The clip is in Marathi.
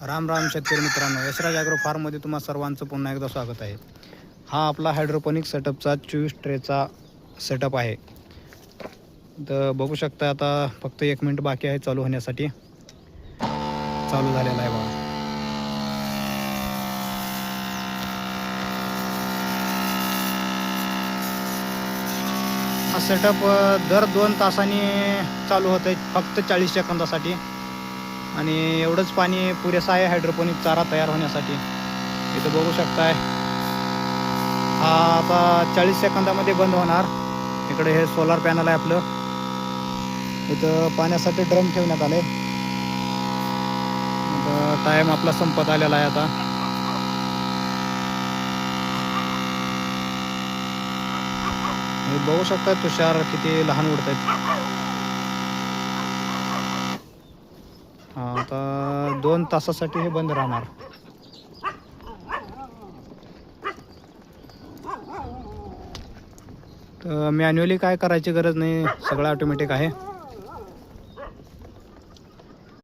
राम राम शेतकरी मित्रांनो, यशराज ॲग्रो फार्ममध्ये तुम्हा सर्वांचं पुन्हा एकदा स्वागत आहे. हा आपला हायड्रोपोनिक सेटअपचा 24 ट्रेचा सेटअप आहे. तर बघू शकता आता फक्त 1 मिनिट बाकी आहे चालू होण्यासाठी. चालू झालेला आहे बघा. हा सेटअप दर 2 तासांनी चालू होत आहे, फक्त 40 सेकंदासाठी. आणि एवढंच पाणी पुरेसं आहे हायड्रोपोनिक चारा तयार होण्यासाठी. इथं बघू शकताय हा आता 40 सेकंदामध्ये बंद होणार. इकडे हे सोलार पॅनल आहे आपलं. इथं पाण्यासाठी ड्रम ठेवण्यात आले. टाइम आपला संपत आलेला आहे आता. बघू शकता तुषार किती लहान उडत आहेत. आता 2 तासासाठी हे बंद राहणार. तर मॅन्युअली काय करायची गरज नाही, सगळं ऑटोमॅटिक आहे.